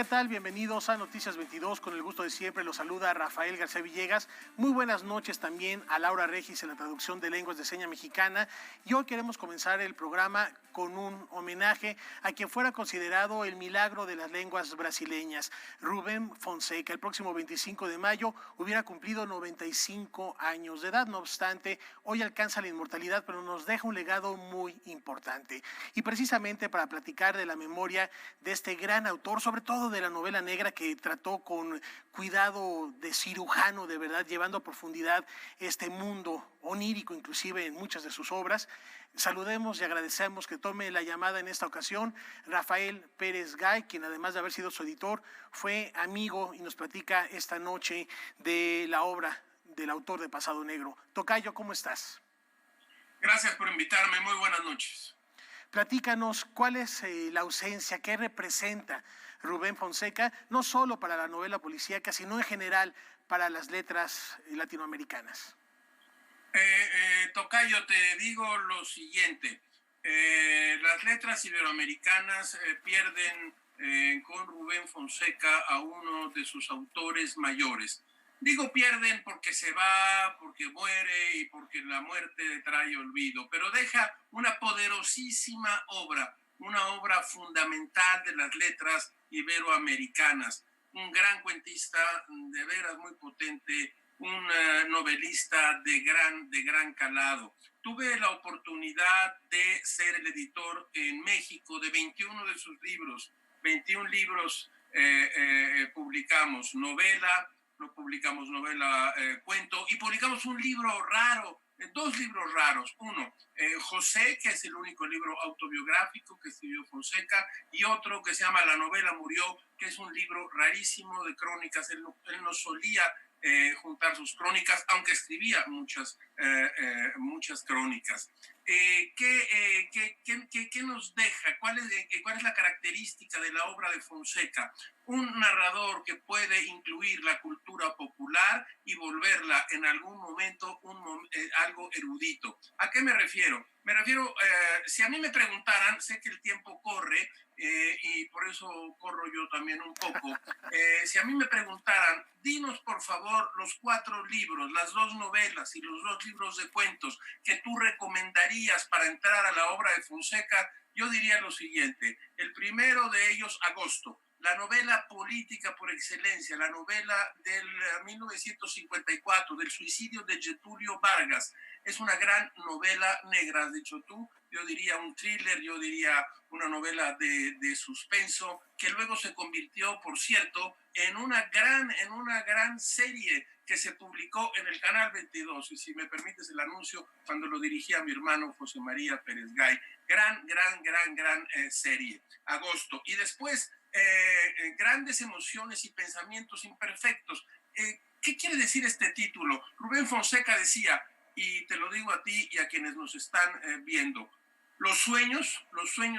¿Qué tal? Bienvenidos a Noticias 22. Con el gusto de siempre los saluda Rafael García Villegas. Muy buenas noches también a Laura Regis en la traducción de lenguas de seña mexicana. Y hoy queremos comenzar el programa con un homenaje a quien fuera considerado el milagro de las lenguas brasileñas, Rubén Fonseca. El próximo 25 de mayo hubiera cumplido 95 años de edad. No obstante, hoy alcanza la inmortalidad, pero nos deja un legado muy importante. Y precisamente para platicar de la memoria de este gran autor, sobre todo de la novela negra, que trató con cuidado de cirujano, de verdad, llevando a profundidad este mundo onírico, inclusive en muchas de sus obras. Saludemos y agradecemos que tome la llamada en esta ocasión Rafael Pérez Gay, quien además de haber sido su editor, fue amigo y nos platica esta noche de la obra del autor de Pasado Negro. Tocayo, ¿cómo estás? Gracias por invitarme, muy buenas noches. Platícanos cuál es la ausencia, qué representa Rubén Fonseca, no solo para la novela policíaca, sino en general para las letras latinoamericanas. Tocayo, te digo lo siguiente. Las letras iberoamericanas pierden con Rubén Fonseca a uno de sus autores mayores. Digo pierden porque se va, porque muere y porque la muerte trae olvido, pero deja una poderosísima obra, una obra fundamental de las letras iberoamericanas. Un gran cuentista, de veras muy potente, un novelista de gran calado. Tuve la oportunidad de ser el editor en México de 21 de sus libros. 21 libros publicamos, publicamos novela, cuento, y publicamos un libro raro, dos libros raros. Uno, José, que es el único libro autobiográfico que escribió Fonseca, y otro que se llama La novela murió, que es un libro rarísimo de crónicas. Él no solía juntar sus crónicas, aunque escribía muchas crónicas. ¿Qué nos deja? ¿Cuál es la característica de la obra de Fonseca? Un narrador que puede incluir la cultura popular y volverla en algún momento algo erudito. ¿A qué me refiero? Me refiero, si a mí me preguntaran, sé que el tiempo corre y por eso corro yo también un poco. Si a mí me preguntaran, dinos por favor los 4 libros, las 2 novelas y los 2 libros de cuentos que tú recomendarías para entrar a la obra de Fonseca, yo diría lo siguiente. El primero de ellos, Agosto. La novela política por excelencia, la novela del 1954, del suicidio de Getúlio Vargas. Es una gran novela negra, has dicho tú. Yo diría un thriller, yo diría una novela de suspenso, que luego se convirtió, por cierto, en una gran serie que se publicó en el Canal 22, y si me permites el anuncio, cuando lo dirigía mi hermano José María Pérez Gay. Gran serie, Agosto. Y después, grandes emociones y pensamientos imperfectos. ¿Qué quiere decir este título? Rubén Fonseca decía, y te lo digo a ti y a quienes nos están viendo, los sueños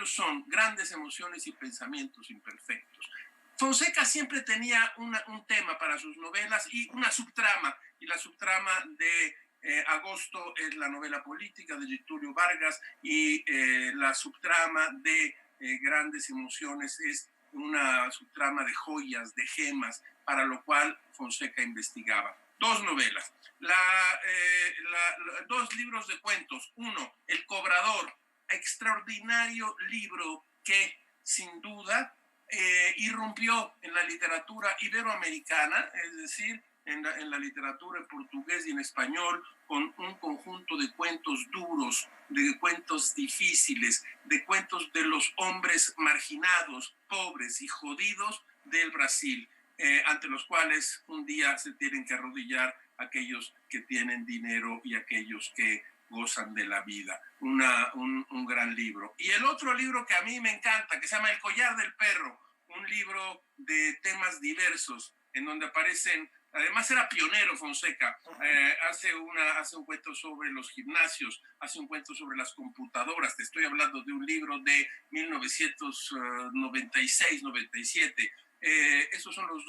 son grandes emociones y pensamientos imperfectos. Fonseca siempre tenía un tema para sus novelas y una subtrama, y la subtrama de Agosto es la novela política de Getúlio Vargas, y la subtrama de Grandes Emociones es una subtrama de joyas, de gemas, para lo cual Fonseca investigaba. 2 novelas, 2 libros de cuentos. Uno, El Cobrador, extraordinario libro que sin duda irrumpió en la literatura iberoamericana, es decir, en la literatura en portugués y en español, con un conjunto de cuentos duros, de cuentos difíciles, de cuentos de los hombres marginados, pobres y jodidos del Brasil, ante los cuales un día se tienen que arrodillar aquellos que tienen dinero y aquellos que gozan de la vida. Un gran libro. Y el otro libro que a mí me encanta, que se llama El Collar del Perro, un libro de temas diversos, en donde aparecen, además era pionero Fonseca, hace un cuento sobre los gimnasios, hace un cuento sobre las computadoras. Te estoy hablando de un libro de 1996-97. Esos son los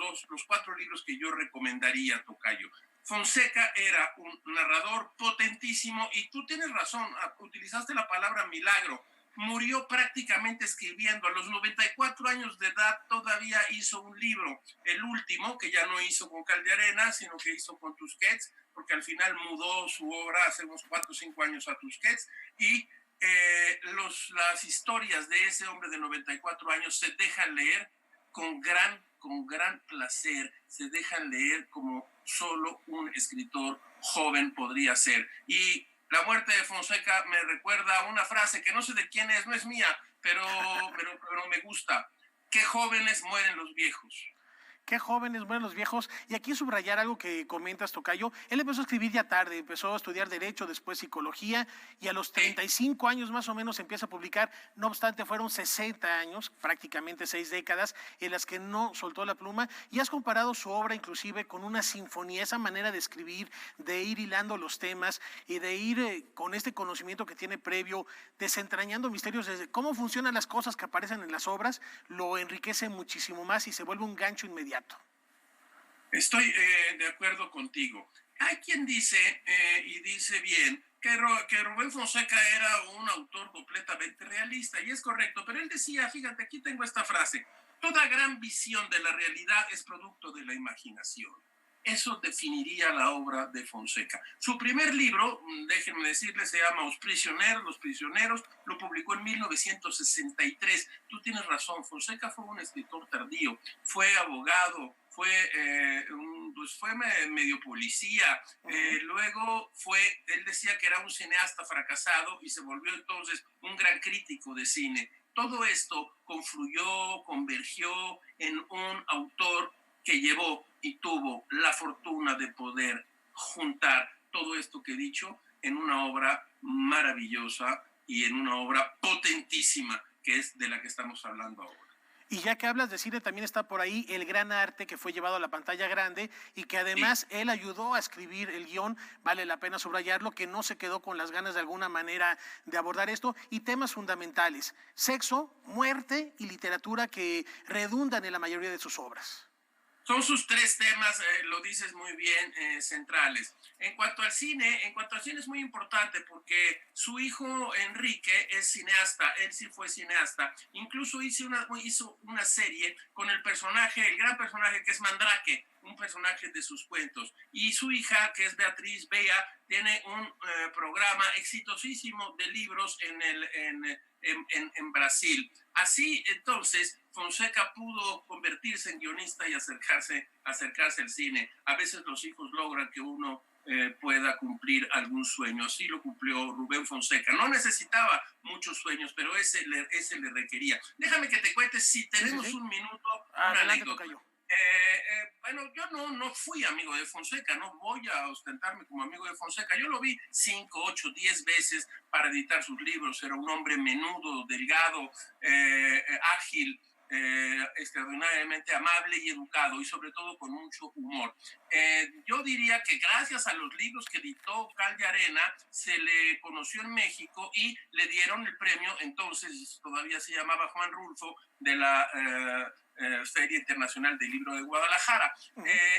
4 libros que yo recomendaría, Tocayo. Fonseca era un narrador potentísimo, y tú tienes razón, utilizaste la palabra milagro. murió prácticamente escribiendo. A los 94 años de edad todavía hizo un libro, el último, que ya no hizo con Calderena, sino que hizo con Tusquets, porque al final mudó su obra hace unos 4 o 5 años a Tusquets, y las historias de ese hombre de 94 años se dejan leer con gran placer, se dejan leer como solo un escritor joven podría ser. Y la muerte de Fonseca me recuerda una frase que no sé de quién es, no es mía, pero me gusta. Qué jóvenes mueren los viejos. Qué jóvenes mueren los viejos. Y aquí subrayar algo que comentas, tocayo. Él empezó a escribir ya tarde, empezó a estudiar Derecho, después Psicología, y a los 35 años más o menos empieza a publicar. No obstante, fueron 60 años, prácticamente 6 décadas, en las que no soltó la pluma. Y has comparado su obra inclusive con una sinfonía, esa manera de escribir, de ir hilando los temas y de ir con este conocimiento que tiene previo, desentrañando misterios desde cómo funcionan las cosas que aparecen en las obras, lo enriquece muchísimo más y se vuelve un gancho inmediato. Estoy de acuerdo contigo. Hay quien dice, y dice bien, que Rubén Fonseca era un autor completamente realista, y es correcto, pero él decía, fíjate, aquí tengo esta frase: toda gran visión de la realidad es producto de la imaginación. Eso definiría la obra de Fonseca. Su primer libro, déjenme decirles, se llama Los Prisioneros, lo publicó en 1963. Tú tienes razón, Fonseca fue un escritor tardío, fue abogado, fue medio policía, luego él decía que era un cineasta fracasado y se volvió entonces un gran crítico de cine. Todo esto confluyó, convergió en un autor que llevó y tuvo la fortuna de poder juntar todo esto que he dicho en una obra maravillosa y en una obra potentísima, que es de la que estamos hablando ahora. Y ya que hablas de cine, también está por ahí El Gran Arte, que fue llevado a la pantalla grande y que además él ayudó a escribir el guión. Vale la pena subrayarlo, que no se quedó con las ganas de alguna manera de abordar esto, y temas fundamentales: sexo, muerte y literatura, que redundan en la mayoría de sus obras. Son sus tres temas, lo dices muy bien, centrales. En cuanto al cine es muy importante porque su hijo Enrique es cineasta, él sí fue cineasta. Incluso hizo una serie con el gran personaje que es Mandrake, un personaje de sus cuentos. Y su hija, que es Beatriz Bea, tiene un programa exitosísimo de libros en Brasil. Así, entonces, Fonseca pudo convertirse en guionista y acercarse al cine. A veces los hijos logran que uno pueda cumplir algún sueño. Así lo cumplió Rubén Fonseca. No necesitaba muchos sueños, pero ese le requería. Déjame que te cuente, si tenemos un minuto, una anécdota. Bueno, yo no fui amigo de Fonseca, no voy a ostentarme como amigo de Fonseca. Yo lo vi 5, 8, 10 veces para editar sus libros. Era un hombre menudo, delgado, ágil, extraordinariamente amable y educado, y sobre todo con mucho humor. Yo diría que gracias a los libros que editó Cal de Arena se le conoció en México y le dieron el premio, entonces todavía se llamaba Juan Rulfo, de la Feria Internacional del Libro de Guadalajara.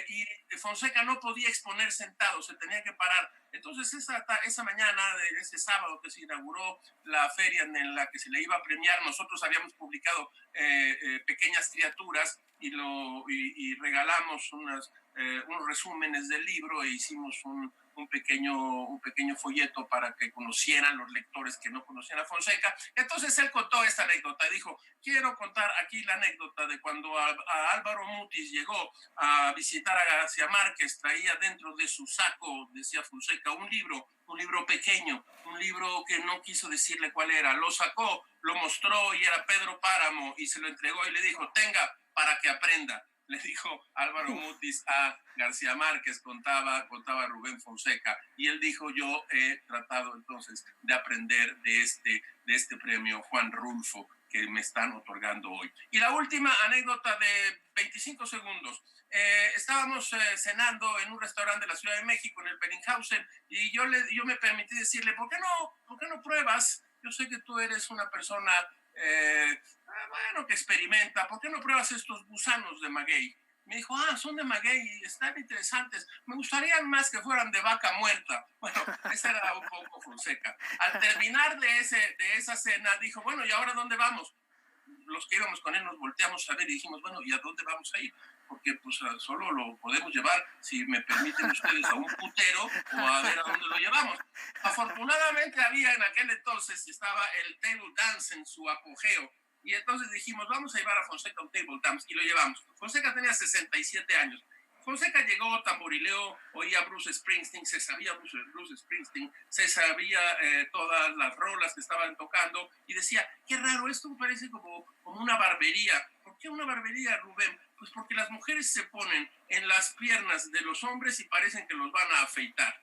Y Fonseca no podía exponer sentado, se tenía que parar. Entonces esa mañana de ese sábado que se inauguró la feria en la que se le iba a premiar, nosotros habíamos publicado pequeñas criaturas y regalamos unos resúmenes del libro, e hicimos un pequeño folleto para que conocieran los lectores que no conocían a Fonseca. Entonces él contó esta anécdota, dijo: quiero contar aquí la anécdota de cuando a Álvaro Mutis llegó a visitar a García Márquez, traía dentro de su saco, decía Fonseca, un libro pequeño, un libro que no quiso decirle cuál era. Lo sacó, lo mostró y era Pedro Páramo, y se lo entregó y le dijo: tenga, para que aprenda. Le dijo Álvaro Mutis a García Márquez, contaba Rubén Fonseca, y él dijo: yo he tratado entonces de aprender de este premio Juan Rulfo que me están otorgando hoy. Y la última anécdota de 25 segundos. Estábamos cenando en un restaurante de la Ciudad de México, en el Bellinghausen, y yo me permití decirle: ¿por qué no pruebas? Yo sé que tú eres una persona que experimenta. ¿Por qué no pruebas estos gusanos de maguey? Me dijo, son de maguey, están interesantes. Me gustarían más que fueran de vaca muerta. Bueno, ese era un poco Fonseca. Al terminar de esa cena, dijo, bueno, ¿y ahora dónde vamos? Los que íbamos con él nos volteamos a ver y dijimos, bueno, ¿y a dónde vamos a ir? Porque pues solo lo podemos llevar, si me permiten ustedes, a un putero o a ver a dónde lo llevamos. Afortunadamente había en aquel entonces, estaba el table dance en su apogeo, y entonces dijimos, vamos a llevar a Fonseca a un table dance, y lo llevamos. Fonseca tenía 67 años. Fonseca llegó, tamborileó, oía Bruce Springsteen, se sabía Bruce Springsteen, se sabía todas las rolas que estaban tocando, y decía, qué raro, esto me parece como una barbería. ¿Por qué una barbería, Rubén? Pues porque las mujeres se ponen en las piernas de los hombres y parecen que los van a afeitar.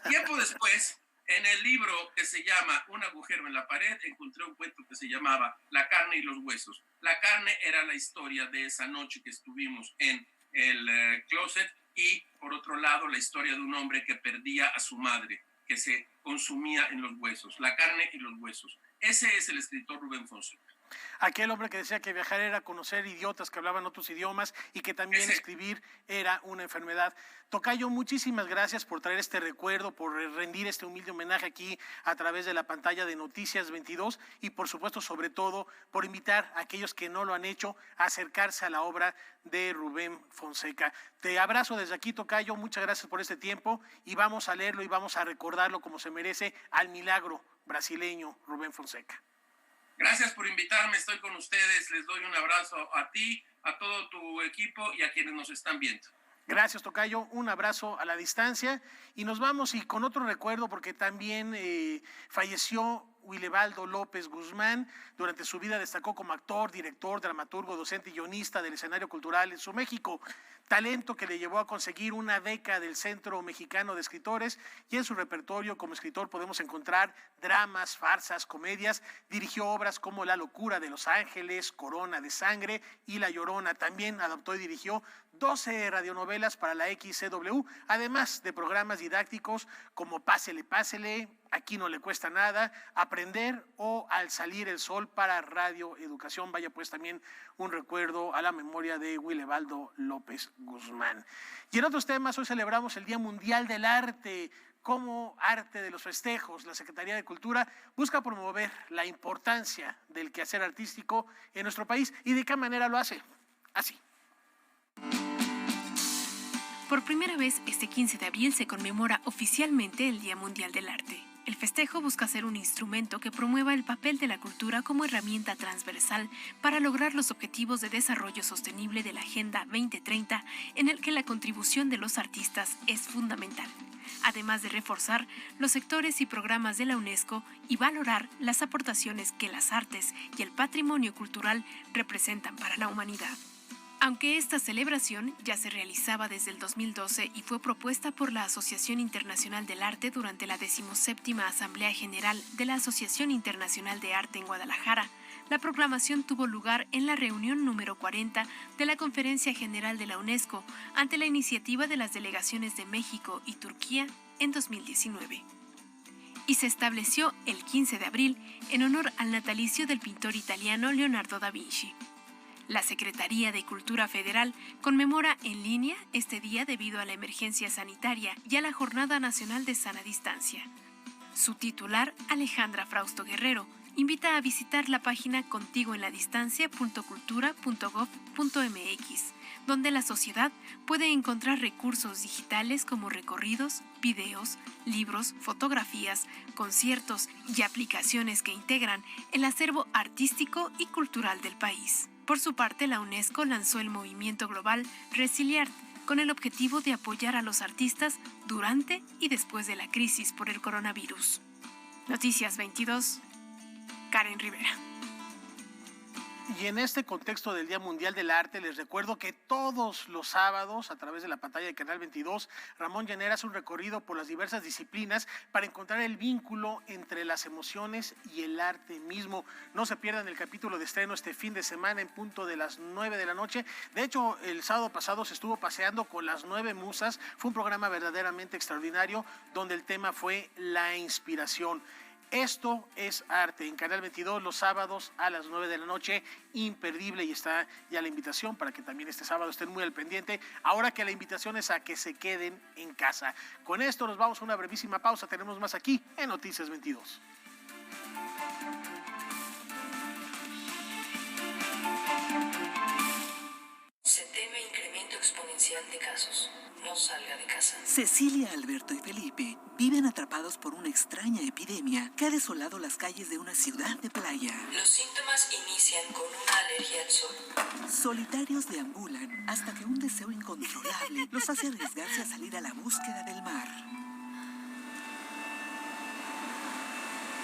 Tiempo después, en el libro que se llama Un agujero en la pared, encontré un cuento que se llamaba La carne y los huesos. La carne era la historia de esa noche que estuvimos en el closet, y por otro lado la historia de un hombre que perdía a su madre, que se consumía en los huesos. La carne y los huesos. Ese es el escritor Rubén Fonseca. Aquel hombre que decía que viajar era conocer idiotas que hablaban otros idiomas y que también escribir era una enfermedad. Tocayo, muchísimas gracias por traer este recuerdo, por rendir este humilde homenaje aquí a través de la pantalla de Noticias 22 y por supuesto, sobre todo, por invitar a aquellos que no lo han hecho a acercarse a la obra de Rubén Fonseca. Te abrazo desde aquí, Tocayo, muchas gracias por este tiempo y vamos a leerlo y vamos a recordarlo como se merece al milagro brasileño Rubén Fonseca. Gracias por invitarme, estoy con ustedes, les doy un abrazo a ti, a todo tu equipo y a quienes nos están viendo. Gracias, Tocayo, un abrazo a la distancia y nos vamos y con otro recuerdo porque también falleció Willebaldo López Guzmán. Durante su vida destacó como actor, director, dramaturgo, docente y guionista del escenario cultural en su México, talento que le llevó a conseguir una beca del Centro Mexicano de Escritores, y en su repertorio como escritor podemos encontrar dramas, farsas, comedias. Dirigió obras como La locura de Los Ángeles, Corona de Sangre y La Llorona. También adaptó y dirigió 12 radionovelas para la XCW, además de programas didácticos como Pásele, Pásele, Aquí no le cuesta nada, Aprender o Al salir el sol para Radio Educación. Vaya pues también un recuerdo a la memoria de Willebaldo López Guzmán. Y en otros temas, hoy celebramos el Día Mundial del Arte. Como arte de los festejos, la Secretaría de Cultura busca promover la importancia del quehacer artístico en nuestro país. ¿Y de qué manera lo hace? Así. Por primera vez, este 15 de abril se conmemora oficialmente el Día Mundial del Arte. El festejo busca ser un instrumento que promueva el papel de la cultura como herramienta transversal para lograr los objetivos de desarrollo sostenible de la Agenda 2030, en el que la contribución de los artistas es fundamental, además de reforzar los sectores y programas de la UNESCO y valorar las aportaciones que las artes y el patrimonio cultural representan para la humanidad. Aunque esta celebración ya se realizaba desde el 2012 y fue propuesta por la Asociación Internacional del Arte durante la 17ª Asamblea General de la Asociación Internacional de Arte en Guadalajara, la proclamación tuvo lugar en la reunión número 40 de la Conferencia General de la UNESCO ante la iniciativa de las delegaciones de México y Turquía en 2019. Y se estableció el 15 de abril en honor al natalicio del pintor italiano Leonardo da Vinci. La Secretaría de Cultura Federal conmemora en línea este día debido a la emergencia sanitaria y a la Jornada Nacional de Sana Distancia. Su titular, Alejandra Frausto Guerrero, invita a visitar la página contiguoenladistancia.cultura.gov.mx, donde la sociedad puede encontrar recursos digitales como recorridos, videos, libros, fotografías, conciertos y aplicaciones que integran el acervo artístico y cultural del país. Por su parte, la UNESCO lanzó el movimiento global Resiliart, con el objetivo de apoyar a los artistas durante y después de la crisis por el coronavirus. Noticias 22, Karen Rivera. Y en este contexto del Día Mundial del Arte, les recuerdo que todos los sábados, a través de la pantalla de Canal 22, Ramón Llanera hace un recorrido por las diversas disciplinas para encontrar el vínculo entre las emociones y el arte mismo. No se pierdan el capítulo de estreno este fin de semana en punto de las 9 de la noche. De hecho, el sábado pasado se estuvo paseando con las 9 musas. Fue un programa verdaderamente extraordinario donde el tema fue la inspiración. Esto es arte en Canal 22 los sábados a las 9 de la noche, imperdible, y está ya la invitación para que también este sábado estén muy al pendiente, ahora que la invitación es a que se queden en casa. Con esto nos vamos a una brevísima pausa, tenemos más aquí en Noticias 22. Se teme incremento exponencial de casos. No salga de casa. Cecilia, Alberto y Felipe viven atrapados por una extraña epidemia que ha desolado las calles de una ciudad de playa. Los síntomas inician con una alergia al sol. Solitarios deambulan hasta que un deseo incontrolable los hace arriesgarse a salir a la búsqueda del mar.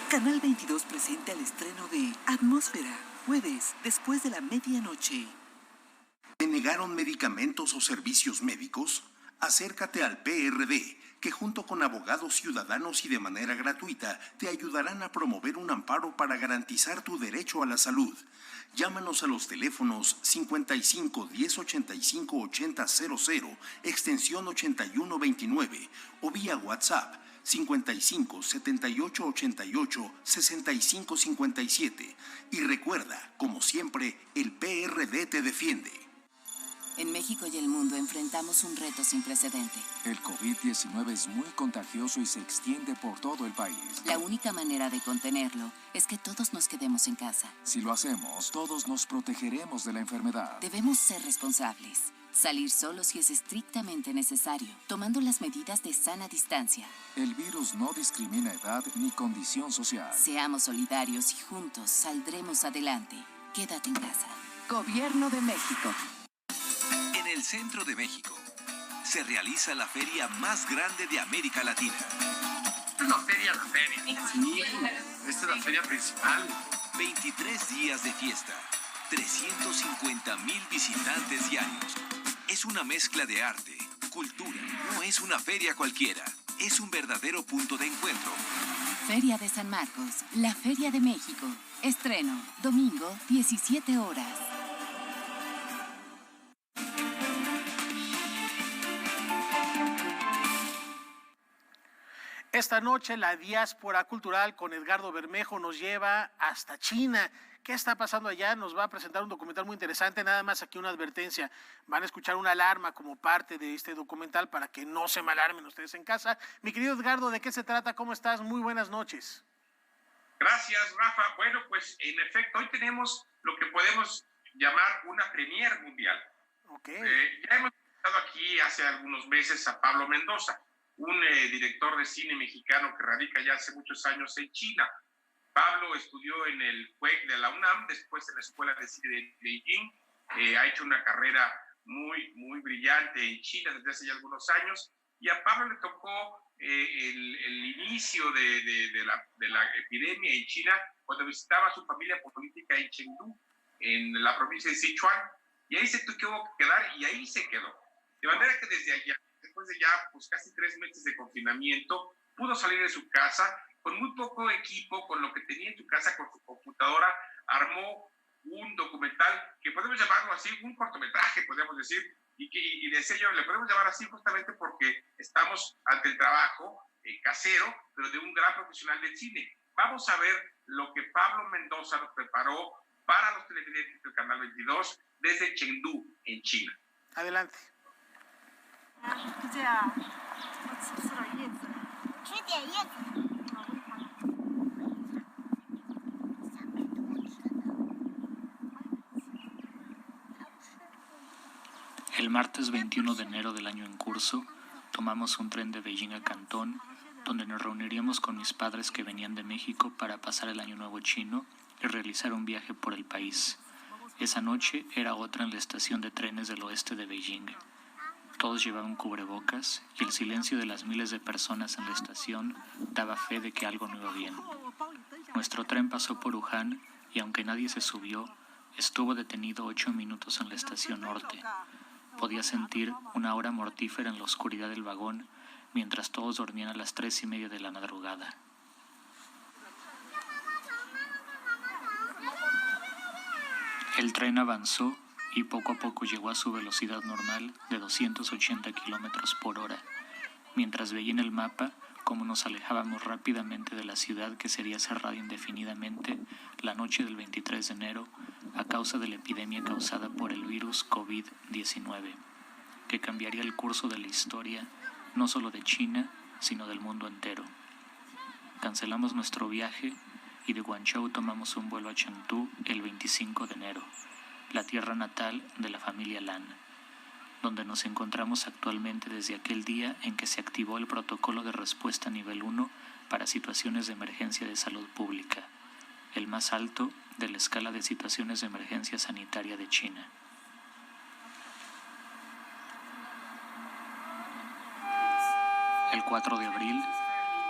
Canal 22 presenta el estreno de Atmósfera, jueves, después de la medianoche. ¿Te negaron medicamentos o servicios médicos? Acércate al PRD, que junto con abogados ciudadanos y de manera gratuita te ayudarán a promover un amparo para garantizar tu derecho a la salud. Llámanos a los teléfonos 55 10 85 80 00, extensión 8129, o vía WhatsApp 55 78 88 65 57. Y recuerda, como siempre, el PRD te defiende. En México y el mundo enfrentamos un reto sin precedente. El COVID-19 es muy contagioso y se extiende por todo el país. La única manera de contenerlo es que todos nos quedemos en casa. Si lo hacemos, todos nos protegeremos de la enfermedad. Debemos ser responsables. Salir solo si es estrictamente necesario, tomando las medidas de sana distancia. El virus no discrimina edad ni condición social. Seamos solidarios y juntos saldremos adelante. Quédate en casa. Gobierno de México. En el centro de México se realiza la feria más grande de América Latina. La feria. Sí, esta es la feria principal. 23 días de fiesta, 350,000 visitantes diarios. Es una mezcla de arte, cultura. No es una feria cualquiera, es un verdadero punto de encuentro. Feria de San Marcos, la Feria de México. Estreno, domingo, 17 horas. Esta noche la diáspora cultural con Edgardo Bermejo nos lleva hasta China. ¿Qué está pasando allá? Nos va a presentar un documental muy interesante. Nada más aquí una advertencia. Van a escuchar una alarma como parte de este documental para que no se me alarmen ustedes en casa. Mi querido Edgardo, ¿de qué se trata? ¿Cómo estás? Muy buenas noches. Gracias, Rafa. Bueno, pues en efecto, hoy tenemos lo que podemos llamar una premier mundial. Okay. Ya hemos estado aquí hace algunos meses a Pablo Mendoza, un director de cine mexicano que radica ya hace muchos años en China. Pablo estudió en el CUEC de la UNAM, después en la Escuela de Cine de Beijing. Ha hecho una carrera muy brillante en China desde hace ya algunos años. Y a Pablo le tocó el inicio de la epidemia en China cuando visitaba a su familia política en Chengdu, en la provincia de Sichuan. Y ahí se tuvo que quedar y ahí se quedó. De manera que desde allá, después de ya pues, casi 3 meses de confinamiento, pudo salir de su casa con muy poco equipo, con lo que tenía en su casa, con su computadora, armó un documental que podemos llamarlo así, un cortometraje, podemos decir, y decía yo, le podemos llamar así justamente porque estamos ante el trabajo casero, pero de un gran profesional del cine. Vamos a ver lo que Pablo Mendoza nos preparó para los televidentes del Canal 22 desde Chengdu, en China. Adelante. El martes 21 de enero del año en curso, tomamos un tren de Beijing a Cantón, donde nos reuniríamos con mis padres que venían de México para pasar el Año Nuevo chino y realizar un viaje por el país. Esa noche era otra en la estación de trenes del oeste de Beijing. Todos llevaban cubrebocas y el silencio de las miles de personas en la estación daba fe de que algo no iba bien. Nuestro tren pasó por Wuhan y aunque nadie se subió, estuvo detenido 8 minutos en la estación norte. Podía sentir una hora mortífera en la oscuridad del vagón mientras todos dormían a las 3:30 de la madrugada. El tren avanzó y poco a poco llegó a su velocidad normal de 280 kilómetros por hora. Mientras veía en el mapa, cómo nos alejábamos rápidamente de la ciudad que sería cerrada indefinidamente la noche del 23 de enero a causa de la epidemia causada por el virus COVID-19, que cambiaría el curso de la historia no solo de China, sino del mundo entero. Cancelamos nuestro viaje y de Guangzhou tomamos un vuelo a Chengdu el 25 de enero, la tierra natal de la familia Lan, donde nos encontramos actualmente desde aquel día en que se activó el protocolo de respuesta nivel 1 para situaciones de emergencia de salud pública, el más alto de la escala de situaciones de emergencia sanitaria de China. El 4 de abril,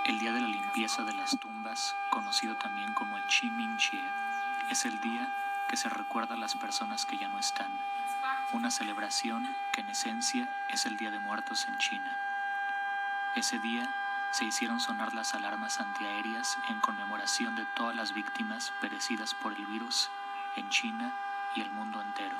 el día de la limpieza de las tumbas, conocido también como el Qingming-Jie, es el día que se recuerda a las personas que ya no están, una celebración que en esencia es el Día de Muertos en China. Ese día se hicieron sonar las alarmas antiaéreas en conmemoración de todas las víctimas perecidas por el virus en China y el mundo entero.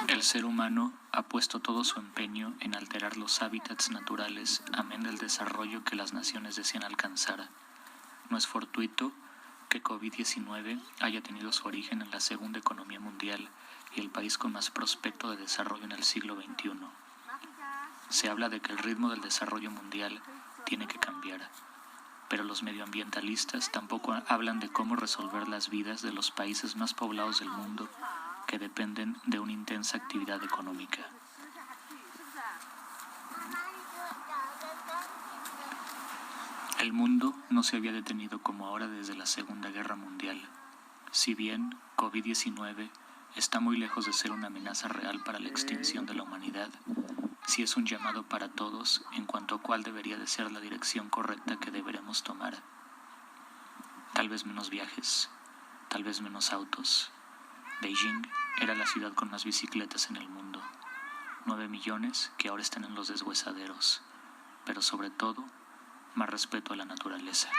El ser humano ha puesto todo su empeño en alterar los hábitats naturales amén del desarrollo que las naciones desean alcanzar. No es fortuito que COVID-19 haya tenido su origen en la segunda economía mundial y el país con más prospecto de desarrollo en el siglo XXI. Se habla de que el ritmo del desarrollo mundial tiene que cambiar, pero los medioambientalistas tampoco hablan de cómo resolver las vidas de los países más poblados del mundo que dependen de una intensa actividad económica. El mundo no se había detenido como ahora desde la Segunda Guerra Mundial. Si bien COVID-19 está muy lejos de ser una amenaza real para la extinción de la humanidad, sí es un llamado para todos en cuanto a cuál debería de ser la dirección correcta que deberemos tomar. Tal vez menos viajes, tal vez menos autos. Beijing era la ciudad con más bicicletas en el mundo, 9 millones que ahora están en los deshuesaderos, pero sobre todo, más respeto a la naturaleza.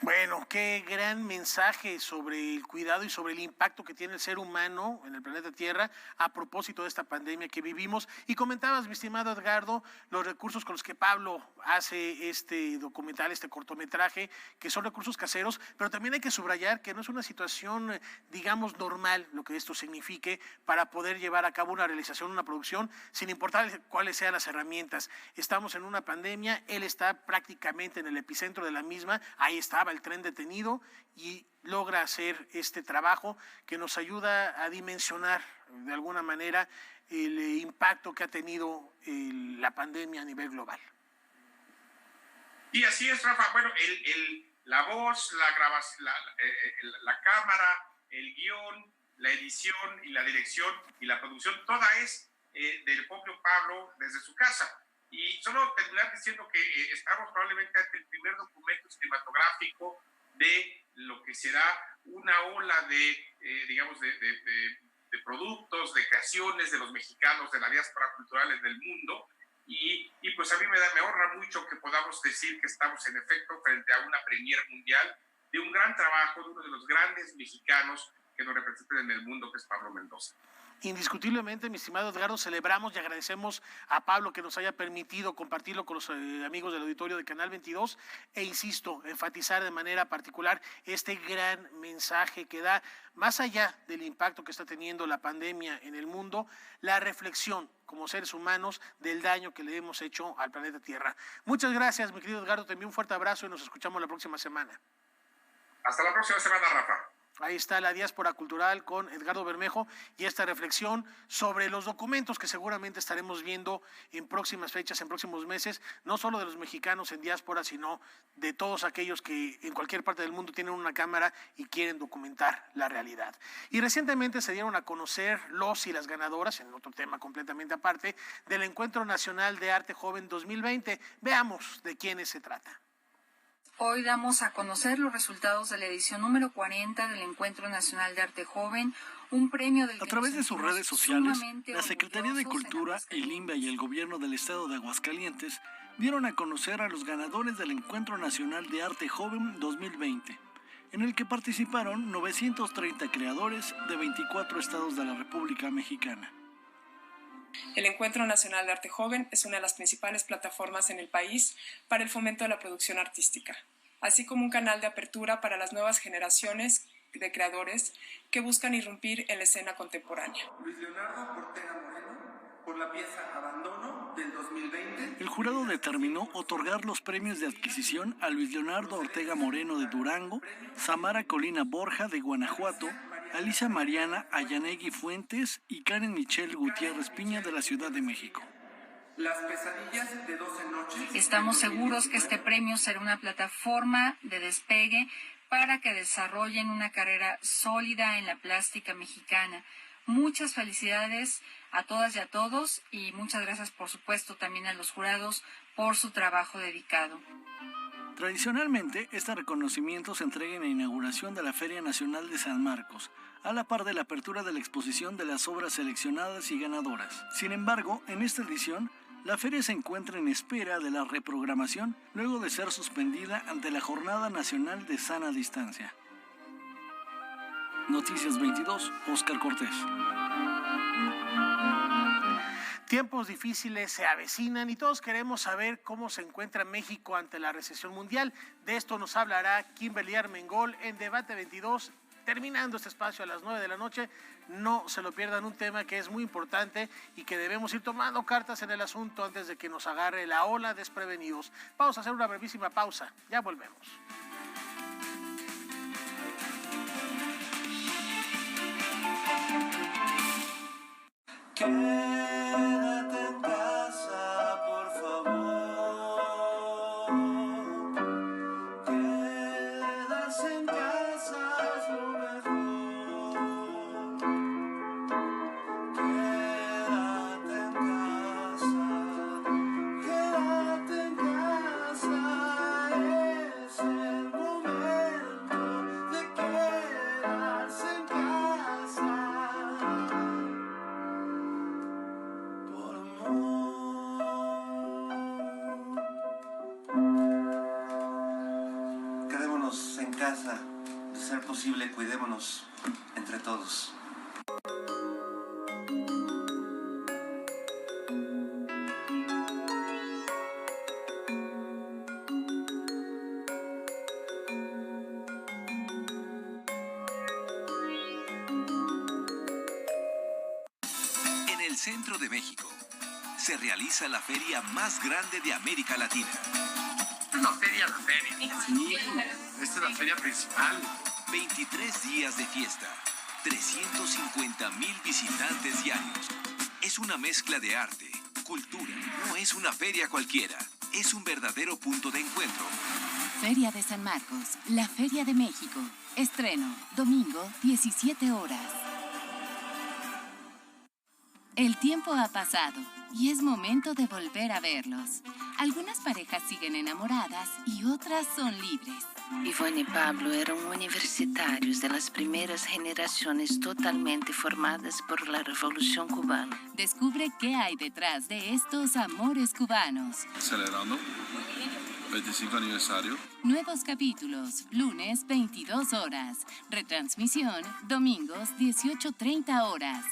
Bueno, qué gran mensaje sobre el cuidado y sobre el impacto que tiene el ser humano en el planeta Tierra a propósito de esta pandemia que vivimos. Y comentabas, mi estimado Edgardo, los recursos con los que Pablo hace este documental, este cortometraje, que son recursos caseros, pero también hay que subrayar que no es una situación, digamos, normal lo que esto signifique para poder llevar a cabo una realización, una producción, sin importar cuáles sean las herramientas. Estamos en una pandemia, él está prácticamente en el epicentro de la misma, ahí estaba el tren detenido y logra hacer este trabajo que nos ayuda a dimensionar de alguna manera el impacto que ha tenido la pandemia a nivel global. Y así es, Rafa. Bueno, la voz, la grabación, la cámara, el guión, la edición y la dirección y la producción, toda es del propio Pablo desde su casa. Y solo terminar diciendo que estamos probablemente ante el primer documento cinematográfico de lo que será una ola de productos, de creaciones de los mexicanos, de la diáspora cultural en el mundo. Y pues a mí me honra mucho que podamos decir que estamos en efecto frente a una premier mundial de un gran trabajo de uno de los grandes mexicanos que nos representan en el mundo, que es Pablo Mendoza. Indiscutiblemente, mi estimado Edgardo, celebramos y agradecemos a Pablo que nos haya permitido compartirlo con los amigos del auditorio de Canal 22 e insisto, enfatizar de manera particular este gran mensaje que da, más allá del impacto que está teniendo la pandemia en el mundo, la reflexión como seres humanos del daño que le hemos hecho al planeta Tierra. Muchas gracias, mi querido Edgardo, te envío un fuerte abrazo y nos escuchamos la próxima semana. Hasta la próxima semana, Rafa. Ahí está la diáspora cultural con Edgardo Bermejo y esta reflexión sobre los documentos que seguramente estaremos viendo en próximas fechas, en próximos meses, no solo de los mexicanos en diáspora, sino de todos aquellos que en cualquier parte del mundo tienen una cámara y quieren documentar la realidad. Y recientemente se dieron a conocer los y las ganadoras, en otro tema completamente aparte, del Encuentro Nacional de Arte Joven 2020. Veamos de quiénes se trata. Hoy damos a conocer los resultados de la edición número 40 del Encuentro Nacional de Arte Joven, un premio del A través de sus redes sociales, la Secretaría de Cultura, el INBA y el Gobierno del Estado de Aguascalientes dieron a conocer a los ganadores del Encuentro Nacional de Arte Joven 2020, en el que participaron 930 creadores de 24 estados de la República Mexicana. El Encuentro Nacional de Arte Joven es una de las principales plataformas en el país para el fomento de la producción artística, así como un canal de apertura para las nuevas generaciones de creadores que buscan irrumpir en la escena contemporánea. Luis Leonardo Ortega Moreno, por la pieza Abandono del 2020. El jurado determinó otorgar los premios de adquisición a Luis Leonardo Ortega Moreno de Durango, Samara Colina Borja de Guanajuato, Alisa Mariana Ayanegui Fuentes y Karen Michelle Gutiérrez Piña de la Ciudad de México. Las pesadillas de 12 noches. Estamos seguros que este premio será una plataforma de despegue para que desarrollen una carrera sólida en la plástica mexicana. Muchas felicidades a todas y a todos y muchas gracias, por supuesto, también a los jurados por su trabajo dedicado. Tradicionalmente, este reconocimiento se entrega en la inauguración de la Feria Nacional de San Marcos, a la par de la apertura de la exposición de las obras seleccionadas y ganadoras. Sin embargo, en esta edición, la feria se encuentra en espera de la reprogramación luego de ser suspendida ante la Jornada Nacional de Sana Distancia. Noticias 22, Óscar Cortés. Tiempos difíciles se avecinan y todos queremos saber cómo se encuentra México ante la recesión mundial. De esto nos hablará Kimberly Armengol en Debate 22, terminando este espacio a las 9 de la noche. No se lo pierdan, un tema que es muy importante y que debemos ir tomando cartas en el asunto antes de que nos agarre la ola desprevenidos. Vamos a hacer una brevísima pausa, ya volvemos. Quédate en casa, por favor. Quedarse en casa es lo mejor. Quédate en casa es el momento de quedarse en casa. Quedémonos en casa, de ser posible, cuidémonos entre todos. En el centro de México se realiza la feria más grande de América Latina. La feria. Sí, esta es la feria principal. 23 días de fiesta, 350,000 visitantes diarios. Es una mezcla de arte, cultura. No es una feria cualquiera, es un verdadero punto de encuentro. Feria de San Marcos, la Feria de México. Estreno, domingo, 17 horas. El tiempo ha pasado y es momento de volver a verlos. Algunas parejas siguen enamoradas y otras son libres. Ivonne y Pablo eran universitarios de las primeras generaciones totalmente formadas por la Revolución Cubana. Descubre qué hay detrás de estos amores cubanos. Celebrando 25 aniversario. Nuevos capítulos, lunes 22 horas. Retransmisión, domingos 18:30 horas.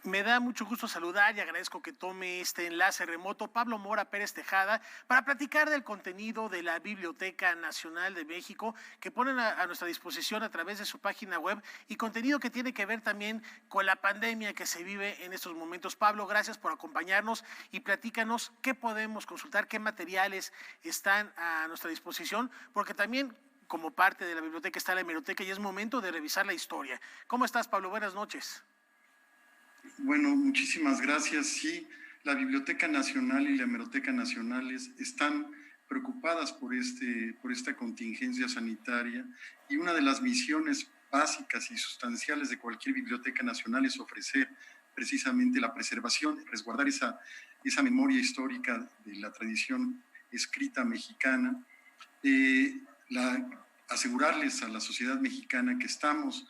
Me da mucho gusto saludar y agradezco que tome este enlace remoto Pablo Mora Pérez Tejada para platicar del contenido de la Biblioteca Nacional de México que ponen a nuestra disposición a través de su página web y contenido que tiene que ver también con la pandemia que se vive en estos momentos. Pablo, gracias por acompañarnos y platícanos qué podemos consultar, qué materiales están a nuestra disposición, porque también como parte de la biblioteca está la hemeroteca y es momento de revisar la historia. ¿Cómo estás, Pablo? Buenas noches. Bueno, muchísimas gracias. Sí, la Biblioteca Nacional y la Hemeroteca Nacionales están preocupadas por esta contingencia sanitaria y una de las misiones básicas y sustanciales de cualquier biblioteca nacional es ofrecer precisamente la preservación, resguardar esa memoria histórica de la tradición escrita mexicana, asegurarles a la sociedad mexicana que estamos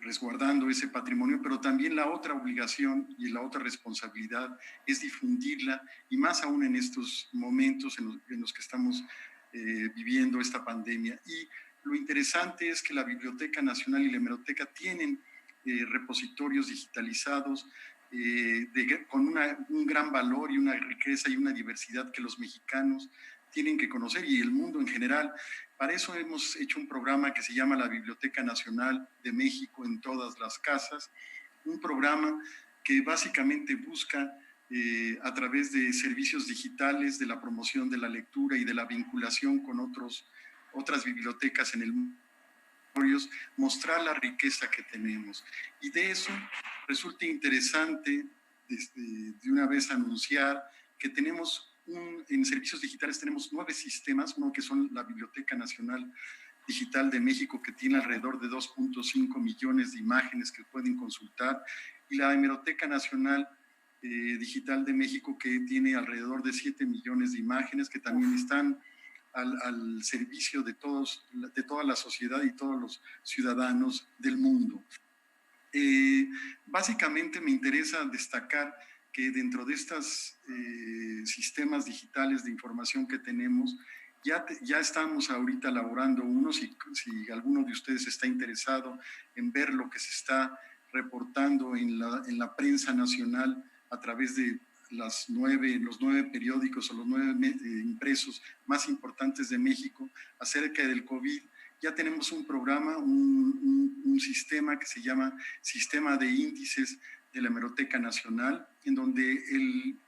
resguardando ese patrimonio, pero también la otra obligación y la otra responsabilidad es difundirla, y más aún en estos momentos en los que estamos viviendo esta pandemia. Y lo interesante es que la Biblioteca Nacional y la Hemeroteca tienen repositorios digitalizados con un gran valor y una riqueza y una diversidad que los mexicanos tienen que conocer y el mundo en general. Para eso hemos hecho un programa que se llama la Biblioteca Nacional de México en todas las casas, un programa que básicamente busca a través de servicios digitales, de la promoción de la lectura y de la vinculación con otras bibliotecas en el mundo, mostrar la riqueza que tenemos. Y de eso resulta interesante de una vez anunciar que tenemos en servicios digitales tenemos 9 sistemas, uno que son la Biblioteca Nacional Digital de México, que tiene alrededor de 2.5 millones de imágenes que pueden consultar, y la Hemeroteca Nacional Digital de México, que tiene alrededor de 7 millones de imágenes que también están al servicio de toda la sociedad y todos los ciudadanos del mundo. Básicamente me interesa destacar que dentro de estos sistemas digitales de información que tenemos, ya estamos ahorita elaborando unos, si alguno de ustedes está interesado en ver lo que se está reportando en la prensa nacional a través de los 9 periódicos o los 9 impresos más importantes de México acerca del COVID, ya tenemos un programa, un sistema que se llama Sistema de Índices de la Hemeroteca Nacional, en donde el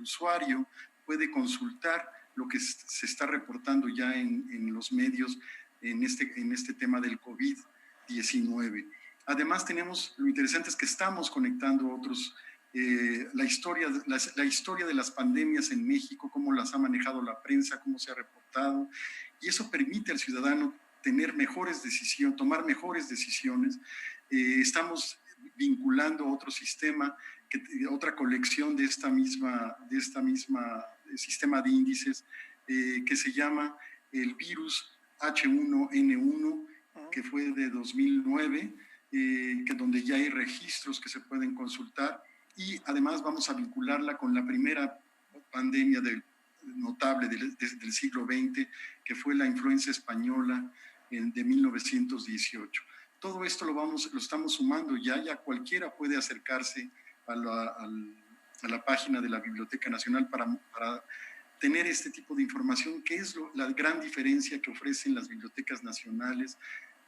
usuario puede consultar lo que se está reportando ya en los medios en este tema del COVID-19. Además, lo interesante es que estamos conectando otros, la historia de las pandemias en México, cómo las ha manejado la prensa, cómo se ha reportado, y eso permite al ciudadano tomar mejores decisiones. Estamos vinculando otro sistema, otra colección de esta misma sistema de índices que se llama el virus H1N1, que fue de 2009, donde ya hay registros que se pueden consultar, y además vamos a vincularla con la primera pandemia notable del siglo XX, que fue la influenza española de 1918. Todo esto lo estamos sumando ya cualquiera puede acercarse a la página de la Biblioteca Nacional para tener este tipo de información, que es la gran diferencia que ofrecen las bibliotecas nacionales.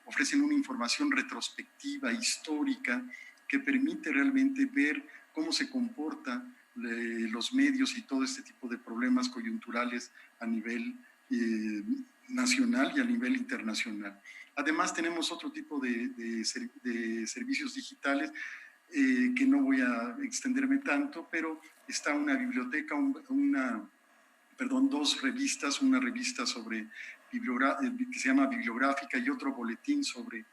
Ofrecen una información retrospectiva, histórica, que permite realmente ver cómo se comporta los medios y todo este tipo de problemas coyunturales a nivel nacional y a nivel internacional. Además, tenemos otro tipo de servicios digitales que no voy a extenderme tanto, pero está una biblioteca, dos revistas, una revista que se llama Bibliográfica y otro boletín sobre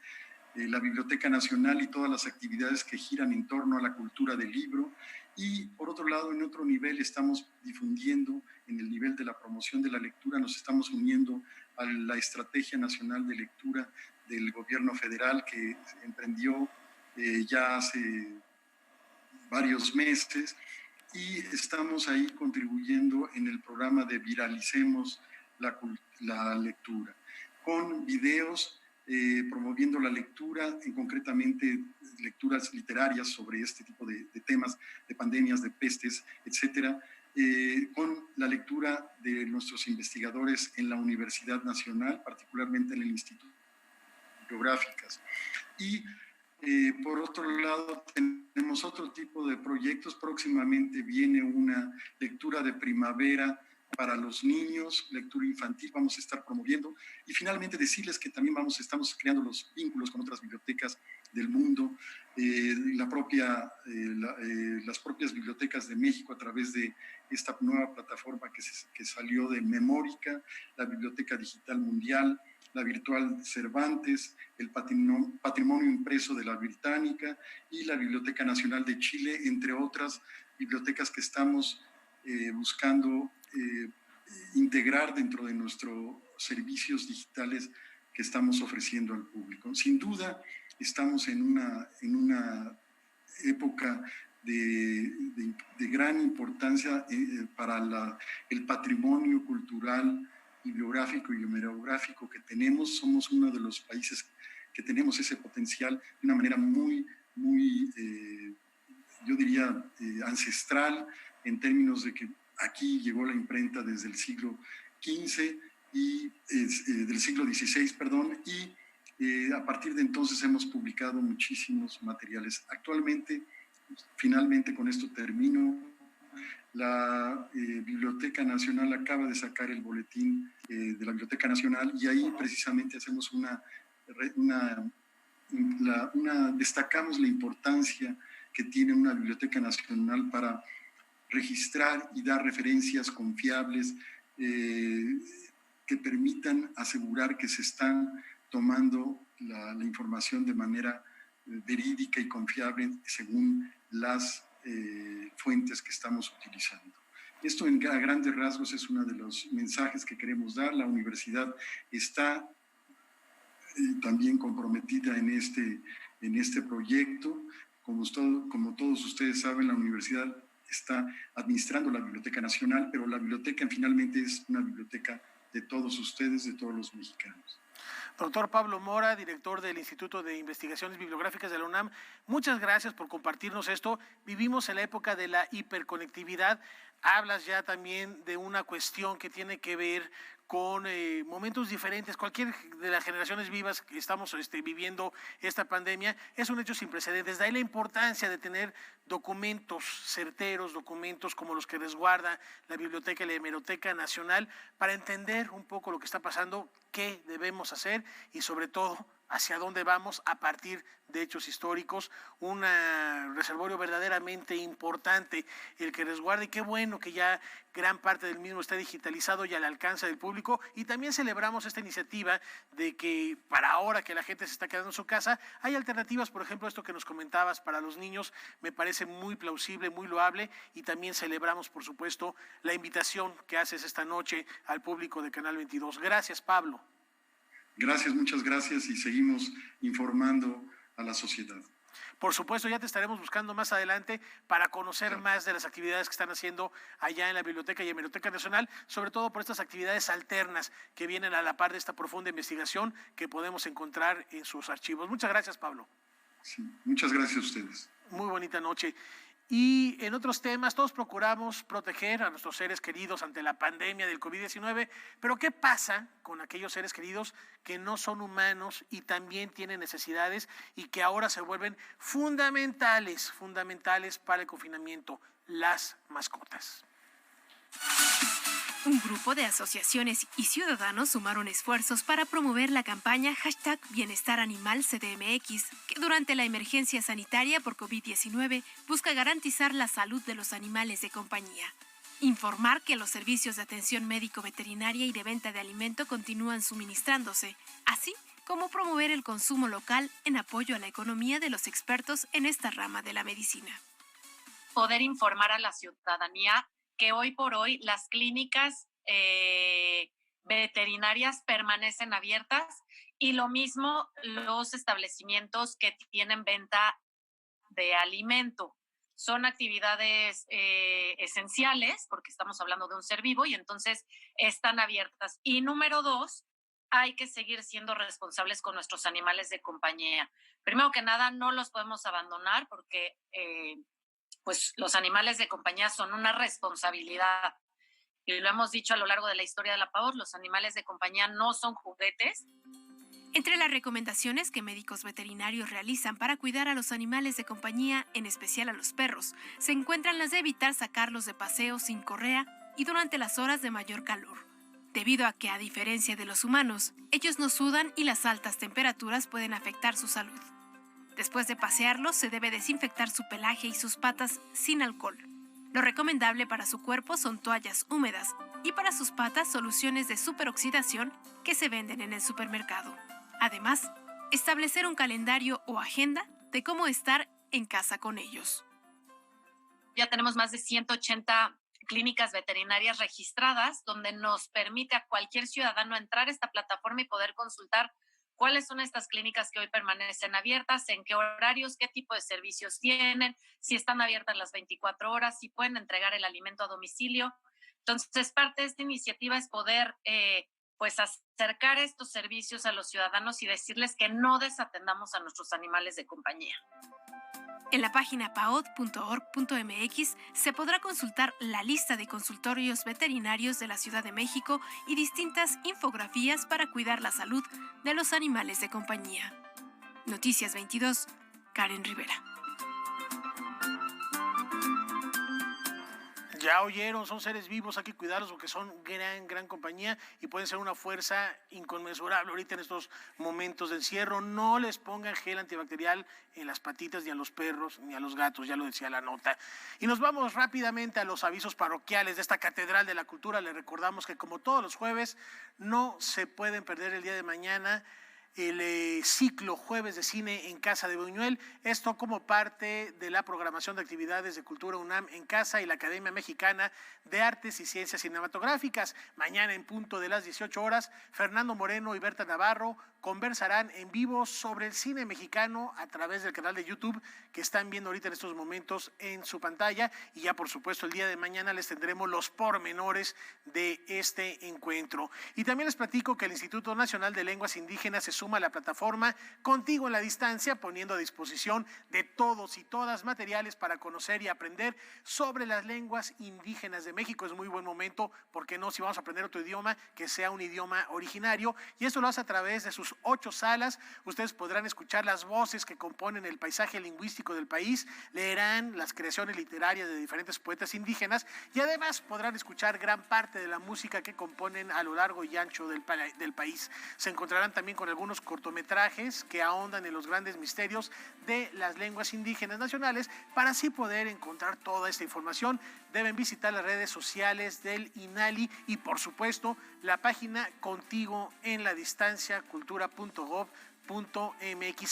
la Biblioteca Nacional y todas las actividades que giran en torno a la cultura del libro. Y por otro lado, en otro nivel estamos difundiendo, en el nivel de la promoción de la lectura, nos estamos uniendo a la Estrategia Nacional de Lectura del Gobierno Federal, que emprendió ya hace varios meses, y estamos ahí contribuyendo en el programa de Viralicemos la lectura, con videos promoviendo la lectura, concretamente lecturas literarias sobre este tipo de temas, de pandemias, de pestes, etcétera, con la lectura de nuestros investigadores en la Universidad Nacional, particularmente en el Instituto de Bibliográficas. Y por otro lado, tenemos otro tipo de proyectos. Próximamente viene una lectura de primavera para los niños, lectura infantil, vamos a estar promoviendo. Y finalmente decirles que también estamos creando los vínculos con otras bibliotecas del mundo, las propias bibliotecas de México a través de esta nueva plataforma que salió de Memórica, la Biblioteca Digital Mundial, la Virtual Cervantes, el Patrimonio Impreso de la Británica y la Biblioteca Nacional de Chile, entre otras bibliotecas que estamos buscando integrar dentro de nuestros servicios digitales que estamos ofreciendo al público. Sin duda, estamos en una época de gran importancia para el patrimonio cultural, bibliográfico y hemerográfico que tenemos. Somos uno de los países que tenemos ese potencial de una manera muy, yo diría, ancestral, en términos de que aquí llegó la imprenta desde el siglo XV del siglo XVI, perdón, y a partir de entonces hemos publicado muchísimos materiales. Actualmente, finalmente con esto termino, la Biblioteca Nacional acaba de sacar el boletín de la Biblioteca Nacional y ahí precisamente hacemos destacamos la importancia que tiene una Biblioteca Nacional para registrar y dar referencias confiables que permitan asegurar que se están tomando la información de manera verídica y confiable según las fuentes que estamos utilizando. Esto a grandes rasgos es uno de los mensajes que queremos dar. La universidad está también comprometida en este proyecto. Como todos ustedes saben, la universidad está administrando la Biblioteca Nacional, pero la biblioteca finalmente es una biblioteca de todos ustedes, de todos los mexicanos. Doctor Pablo Mora, director del Instituto de Investigaciones Bibliográficas de la UNAM, muchas gracias por compartirnos esto. Vivimos en la época de la hiperconectividad. Hablas ya también de una cuestión que tiene que ver con momentos diferentes. Cualquier de las generaciones vivas que estamos viviendo esta pandemia es un hecho sin precedentes. De ahí la importancia de tener documentos certeros, documentos como los que resguarda la Biblioteca y la Hemeroteca Nacional para entender un poco lo que está pasando, qué debemos hacer y sobre todo hacia dónde vamos a partir de hechos históricos. Un reservorio verdaderamente importante el que resguarda, y qué bueno que ya gran parte del mismo está digitalizado y al alcance del público. Y también celebramos esta iniciativa de que para ahora que la gente se está quedando en su casa, hay alternativas. Por ejemplo, esto que nos comentabas para los niños me parece muy plausible, muy loable, y también celebramos, por supuesto, la invitación que haces esta noche al público de Canal 22. Gracias, Pablo. Gracias, muchas gracias, y seguimos informando a la sociedad. Por supuesto, ya te estaremos buscando más adelante para conocer más de las actividades que están haciendo allá en la Biblioteca y Hemeroteca Nacional, sobre todo por estas actividades alternas que vienen a la par de esta profunda investigación que podemos encontrar en sus archivos. Muchas gracias, Pablo. Sí, muchas gracias a ustedes. Muy bonita noche. Y en otros temas, todos procuramos proteger a nuestros seres queridos ante la pandemia del COVID-19, pero ¿qué pasa con aquellos seres queridos que no son humanos y también tienen necesidades y que ahora se vuelven fundamentales para el confinamiento? Las mascotas. Un grupo de asociaciones y ciudadanos sumaron esfuerzos para promover la campaña #BienestarAnimalCDMX, que durante la emergencia sanitaria por COVID-19 busca garantizar la salud de los animales de compañía. Informar que los servicios de atención médico-veterinaria y de venta de alimento continúan suministrándose, así como promover el consumo local en apoyo a la economía de los expertos en esta rama de la medicina. Poder informar a la ciudadanía que hoy por hoy las clínicas veterinarias permanecen abiertas y lo mismo los establecimientos que tienen venta de alimento. Son actividades esenciales porque estamos hablando de un ser vivo y entonces están abiertas. Y número 2, hay que seguir siendo responsables con nuestros animales de compañía. Primero que nada, no los podemos abandonar porque pues los animales de compañía son una responsabilidad. Y lo hemos dicho a lo largo de la historia de la PAOT, los animales de compañía no son juguetes. Entre las recomendaciones que médicos veterinarios realizan para cuidar a los animales de compañía, en especial a los perros, se encuentran las de evitar sacarlos de paseo sin correa y durante las horas de mayor calor, debido a que, a diferencia de los humanos, ellos no sudan y las altas temperaturas pueden afectar su salud. Después de pasearlos, se debe desinfectar su pelaje y sus patas sin alcohol. Lo recomendable para su cuerpo son toallas húmedas y para sus patas soluciones de superoxidación que se venden en el supermercado. Además, establecer un calendario o agenda de cómo estar en casa con ellos. Ya tenemos más de 180 clínicas veterinarias registradas, donde nos permite a cualquier ciudadano entrar a esta plataforma y poder consultar cuáles son estas clínicas que hoy permanecen abiertas, en qué horarios, qué tipo de servicios tienen, si están abiertas las 24 horas, si pueden entregar el alimento a domicilio. Entonces, parte de esta iniciativa es poder pues acercar estos servicios a los ciudadanos y decirles que no desatendamos a nuestros animales de compañía. En la página paot.org.mx se podrá consultar la lista de consultorios veterinarios de la Ciudad de México y distintas infografías para cuidar la salud de los animales de compañía. Noticias 22, Karen Rivera. Ya oyeron, son seres vivos, hay que cuidarlos porque son gran compañía y pueden ser una fuerza inconmensurable ahorita en estos momentos de encierro. No les pongan gel antibacterial en las patitas ni a los perros ni a los gatos, ya lo decía la nota. Y nos vamos rápidamente a los avisos parroquiales de esta Catedral de la Cultura. Les recordamos que como todos los jueves no se pueden perder el día de mañana el ciclo Jueves de Cine en Casa de Buñuel, esto como parte de la programación de actividades de Cultura UNAM en Casa y la Academia Mexicana de Artes y Ciencias Cinematográficas. Mañana en punto de las 18 horas, Fernando Moreno y Berta Navarro conversarán en vivo sobre el cine mexicano a través del canal de YouTube que están viendo ahorita en estos momentos en su pantalla, y ya por supuesto el día de mañana les tendremos los pormenores de este encuentro. Y también les platico que el Instituto Nacional de Lenguas Indígenas se suma a la plataforma Contigo en la Distancia, poniendo a disposición de todos y todas materiales para conocer y aprender sobre las lenguas indígenas de México. Es muy buen momento, porque no, si vamos a aprender otro idioma, que sea un idioma originario, y esto lo hace a través de sus 8 salas. Ustedes podrán escuchar las voces que componen el paisaje lingüístico del país, leerán las creaciones literarias de diferentes poetas indígenas y además podrán escuchar gran parte de la música que componen a lo largo y ancho del país. Se encontrarán también con algunos cortometrajes que ahondan en los grandes misterios de las lenguas indígenas nacionales. Para así poder encontrar toda esta información, deben visitar las redes sociales del INALI y por supuesto la página Contigo en la Distancia, cultura.gov.mx.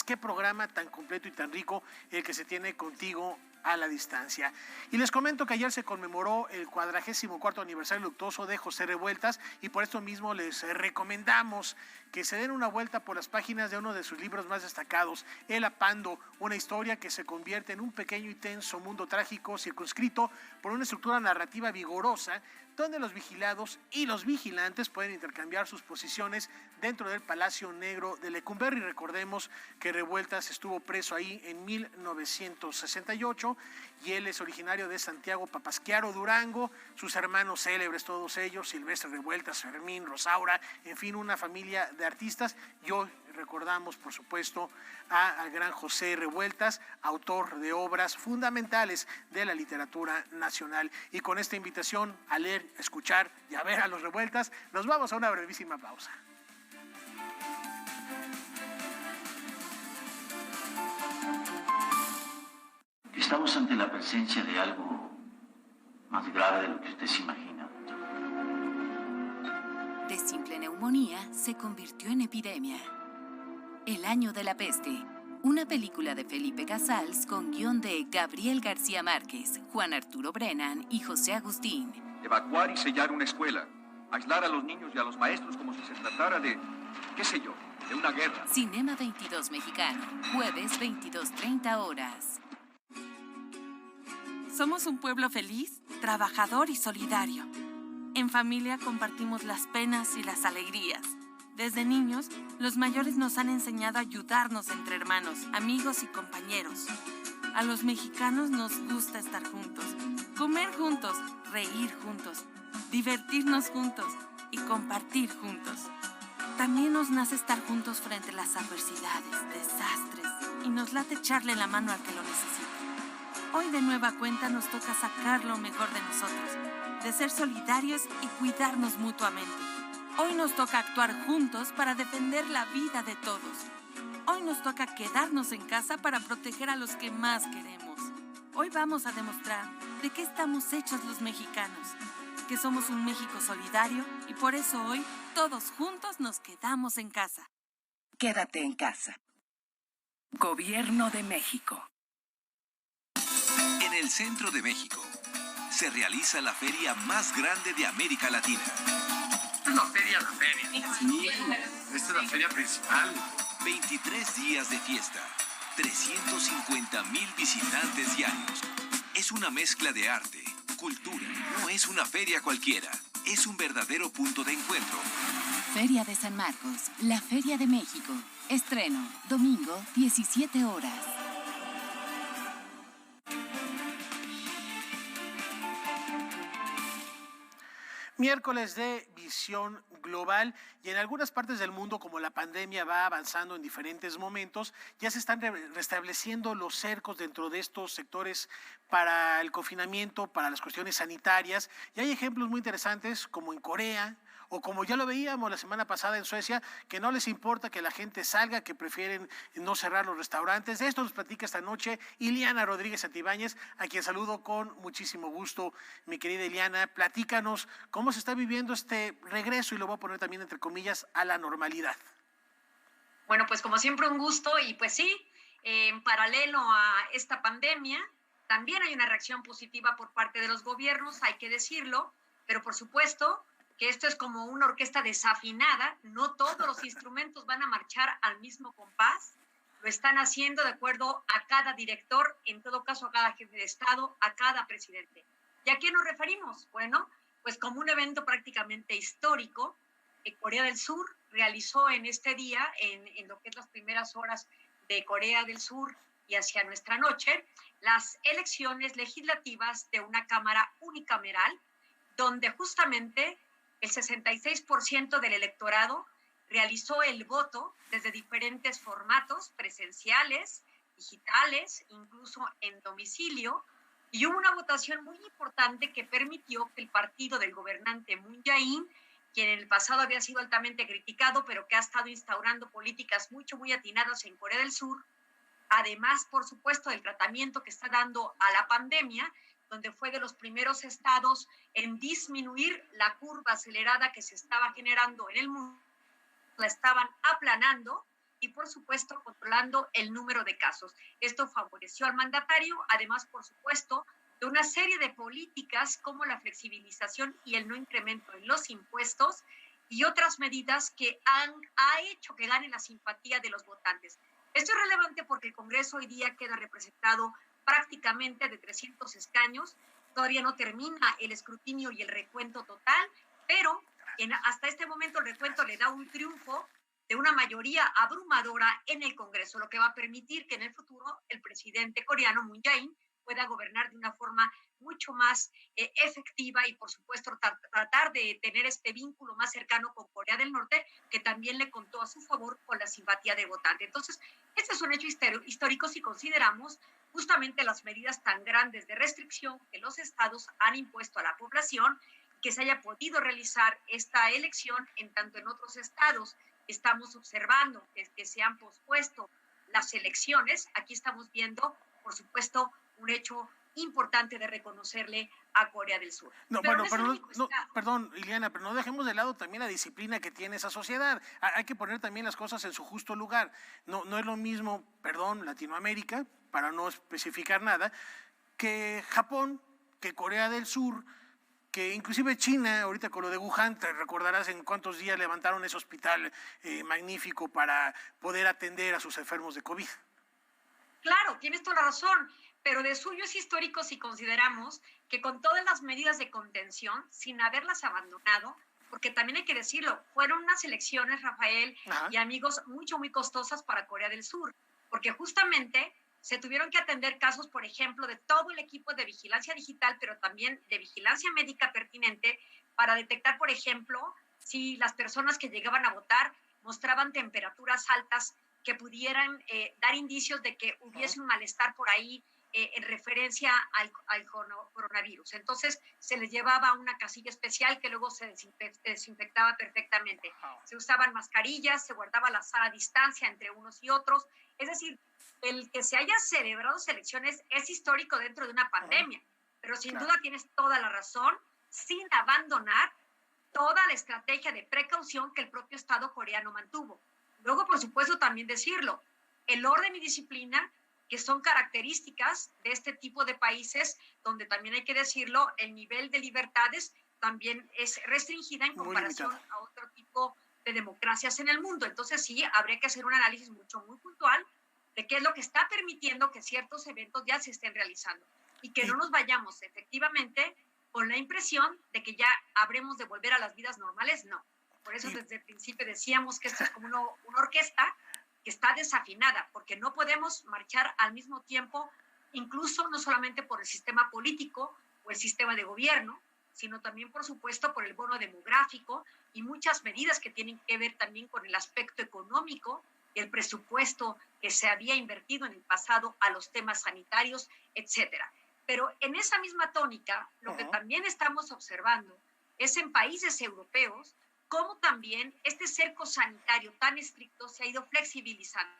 Qué programa tan completo y tan rico el que se tiene Contigo a la Distancia. Y les comento que ayer se conmemoró el 44º aniversario luctuoso de José Revueltas, y por esto mismo les recomendamos que se den una vuelta por las páginas de uno de sus libros más destacados, El Apando, una historia que se convierte en un pequeño y tenso mundo trágico circunscrito por una estructura narrativa vigorosa, donde los vigilados y los vigilantes pueden intercambiar sus posiciones dentro del Palacio Negro de Lecumberri. Recordemos que Revueltas estuvo preso ahí en 1968 y él es originario de Santiago Papasquiaro, Durango. Sus hermanos célebres, todos ellos, Silvestre Revueltas, Fermín, Rosaura, en fin, una familia de artistas. Y hoy recordamos, por supuesto, al gran José Revueltas, autor de obras fundamentales de la literatura nacional. Y con esta invitación a leer, a escuchar y a ver a los Revueltas, nos vamos a una brevísima pausa. Estamos ante la presencia de algo más grave de lo que usted se imagina. De simple neumonía se convirtió en epidemia. El año de la peste, una película de Felipe Casals con guión de Gabriel García Márquez, Juan Arturo Brennan y José Agustín. Evacuar y sellar una escuela, aislar a los niños y a los maestros como si se tratara de, qué sé yo, de una guerra. Cinema 22 Mexicano, jueves 22:30 horas. Somos un pueblo feliz, trabajador y solidario. En familia compartimos las penas y las alegrías. Desde niños, los mayores nos han enseñado a ayudarnos entre hermanos, amigos y compañeros. A los mexicanos nos gusta estar juntos, comer juntos, reír juntos, divertirnos juntos y compartir juntos. También nos nace estar juntos frente a las adversidades, desastres, y nos late echarle la mano al que lo necesita. Hoy de nueva cuenta nos toca sacar lo mejor de nosotros, de ser solidarios y cuidarnos mutuamente. Hoy nos toca actuar juntos para defender la vida de todos. Hoy nos toca quedarnos en casa para proteger a los que más queremos. Hoy vamos a demostrar de qué estamos hechos los mexicanos, que somos un México solidario y por eso hoy todos juntos nos quedamos en casa. Quédate en casa. Gobierno de México. En el centro de México se realiza la feria más grande de América Latina. La feria. Sí, esta es la feria principal. 23 días de fiesta, 350,000 visitantes diarios. Es una mezcla de arte, cultura. No es una feria cualquiera, es un verdadero punto de encuentro. Feria de San Marcos, la Feria de México. Estreno, domingo, 17 horas. Miércoles de visión global, y en algunas partes del mundo, como la pandemia va avanzando en diferentes momentos, ya se están restableciendo los cercos dentro de estos sectores para el confinamiento, para las cuestiones sanitarias, y hay ejemplos muy interesantes como en Corea, o como ya lo veíamos la semana pasada en Suecia, que no les importa que la gente salga, que prefieren no cerrar los restaurantes. De esto nos platica esta noche Ileana Rodríguez Santibáñez, a quien saludo con muchísimo gusto. Mi querida Ileana, platícanos cómo se está viviendo este regreso, y lo voy a poner también entre comillas, a la normalidad. Bueno, pues como siempre un gusto, y pues sí, en paralelo a esta pandemia, también hay una reacción positiva por parte de los gobiernos, hay que decirlo, pero por supuesto que esto es como una orquesta desafinada, no todos los instrumentos van a marchar al mismo compás, lo están haciendo de acuerdo a cada director, en todo caso a cada jefe de Estado, a cada presidente. ¿Y a qué nos referimos? Bueno, pues como un evento prácticamente histórico, que Corea del Sur realizó en este día, en lo que es las primeras horas de Corea del Sur y hacia nuestra noche, las elecciones legislativas de una cámara unicameral, donde justamente el 66% del electorado realizó el voto desde diferentes formatos, presenciales, digitales, incluso en domicilio, y hubo una votación muy importante que permitió que el partido del gobernante Moon Jae-in, quien en el pasado había sido altamente criticado, pero que ha estado instaurando políticas muy atinadas en Corea del Sur, además, por supuesto, del tratamiento que está dando a la pandemia, donde fue de los primeros estados en disminuir la curva acelerada que se estaba generando en el mundo, la estaban aplanando y, por supuesto, controlando el número de casos. Esto favoreció al mandatario, además, por supuesto, de una serie de políticas como la flexibilización y el no incremento en los impuestos y otras medidas que ha hecho que gane la simpatía de los votantes. Esto es relevante porque el Congreso hoy día queda representado prácticamente de 300 escaños, todavía no termina el escrutinio y el recuento total, pero hasta este momento el recuento le da un triunfo de una mayoría abrumadora en el Congreso, lo que va a permitir que en el futuro el presidente coreano Moon Jae-in pueda gobernar de una forma mucho más efectiva y, por supuesto, tratar de tener este vínculo más cercano con Corea del Norte, que también le contó a su favor con la simpatía de votante. Entonces, este es un hecho histórico si consideramos justamente las medidas tan grandes de restricción que los estados han impuesto a la población, que se haya podido realizar esta elección. En tanto en otros estados estamos observando que se han pospuesto las elecciones. Aquí estamos viendo, por supuesto, un hecho importante de reconocerle a Corea del Sur. No, perdón, Ileana, pero no dejemos de lado también la disciplina que tiene esa sociedad. Hay que poner también las cosas en su justo lugar. No es lo mismo, Latinoamérica, para no especificar nada, que Japón, que Corea del Sur, que inclusive China, ahorita con lo de Wuhan, te recordarás en cuántos días levantaron ese hospital magnífico para poder atender a sus enfermos de COVID. Claro, tienes toda la razón, pero de suyo es histórico si consideramos que con todas las medidas de contención, sin haberlas abandonado, porque también hay que decirlo, fueron unas elecciones, Rafael, Ajá. y amigos, muy costosas para Corea del Sur, porque justamente se tuvieron que atender casos, por ejemplo, de todo el equipo de vigilancia digital, pero también de vigilancia médica pertinente para detectar, por ejemplo, si las personas que llegaban a votar mostraban temperaturas altas que pudieran dar indicios de que hubiese un malestar por ahí en referencia al coronavirus. Entonces se les llevaba a una casilla especial que luego se desinfectaba perfectamente. Se usaban mascarillas, se guardaba la sana distancia entre unos y otros. Es decir, el que se haya celebrado elecciones es histórico dentro de una pandemia, pero sin duda tienes toda la razón, sin abandonar toda la estrategia de precaución que el propio Estado coreano mantuvo. Luego, por supuesto, también decirlo, el orden y disciplina, que son características de este tipo de países, donde también hay que decirlo, el nivel de libertades también es restringida en comparación a otro tipo de democracias en el mundo. Entonces sí, habría que hacer un análisis muy puntual de qué es lo que está permitiendo que ciertos eventos ya se estén realizando y que no nos vayamos efectivamente con la impresión de que ya habremos de volver a las vidas normales. No. Por eso desde el principio decíamos que esto es como una orquesta que está desafinada, porque no podemos marchar al mismo tiempo, incluso no solamente por el sistema político o el sistema de gobierno, sino también, por supuesto, por el bono demográfico y muchas medidas que tienen que ver también con el aspecto económico y el presupuesto que se había invertido en el pasado a los temas sanitarios, etcétera. Pero en esa misma tónica, lo que también estamos observando es en países europeos cómo también este cerco sanitario tan estricto se ha ido flexibilizando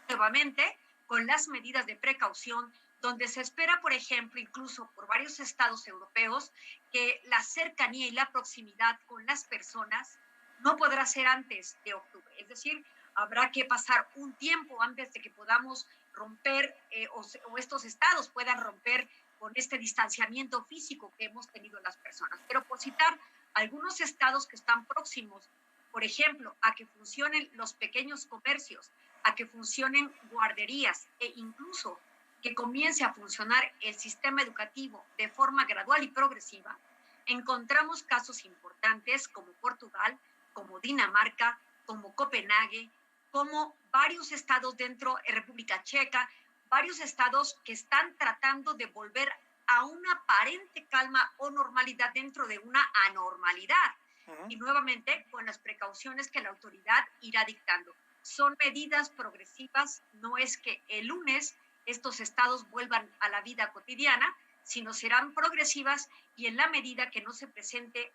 nuevamente con las medidas de precaución, donde se espera, por ejemplo, incluso por varios estados europeos, que la cercanía y la proximidad con las personas no podrá ser antes de octubre. Es decir, habrá que pasar un tiempo antes de que podamos romper o estos estados puedan romper con este distanciamiento físico que hemos tenido las personas. Pero por citar algunos estados que están próximos, por ejemplo, a que funcionen los pequeños comercios, a que funcionen guarderías e incluso que comience a funcionar el sistema educativo de forma gradual y progresiva, encontramos casos importantes como Portugal, como Dinamarca, como Copenhague, como varios estados dentro de República Checa, varios estados que están tratando de volver a una aparente calma o normalidad dentro de una anormalidad. Y nuevamente con las precauciones que la autoridad irá dictando. Son medidas progresivas, no es que el lunes estos estados vuelvan a la vida cotidiana, sino serán progresivas y en la medida que no se presente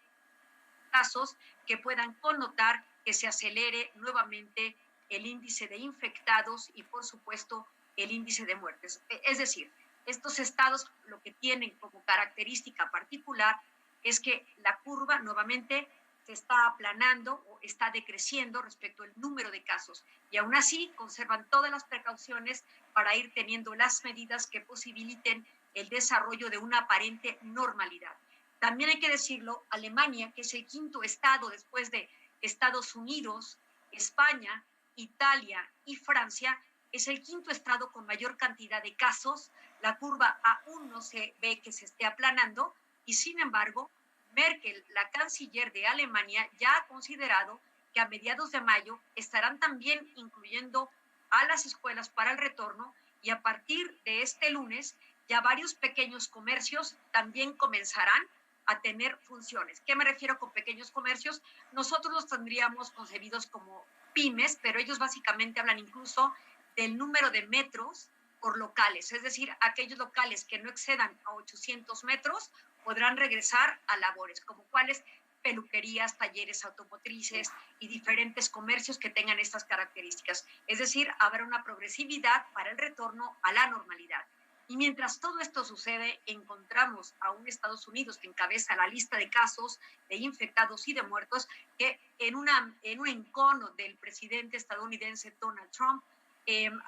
casos que puedan connotar que se acelere nuevamente el índice de infectados y, por supuesto, el índice de muertes. Es decir, estos estados lo que tienen como característica particular es que la curva nuevamente se está aplanando o está decreciendo respecto al número de casos y aún así conservan todas las precauciones para ir teniendo las medidas que posibiliten el desarrollo de una aparente normalidad. También hay que decirlo, Alemania, que es el quinto estado después de Estados Unidos, España, Italia y Francia, es el quinto estado con mayor cantidad de casos. La curva aún no se ve que se esté aplanando y, sin embargo, Merkel, la canciller de Alemania, ya ha considerado que a mediados de mayo estarán también incluyendo a las escuelas para el retorno y a partir de este lunes ya varios pequeños comercios también comenzarán a tener funciones. ¿Qué me refiero con pequeños comercios? Nosotros los tendríamos concebidos como pymes, pero ellos básicamente hablan incluso del número de metros por locales, es decir, aquellos locales que no excedan a 800 metros podrán regresar a labores, como cuáles peluquerías, talleres automotrices y diferentes comercios que tengan estas características. Es decir, habrá una progresividad para el retorno a la normalidad. Y mientras todo esto sucede, encontramos a un Estados Unidos que encabeza la lista de casos de infectados y de muertos, que en un encono del presidente estadounidense Donald Trump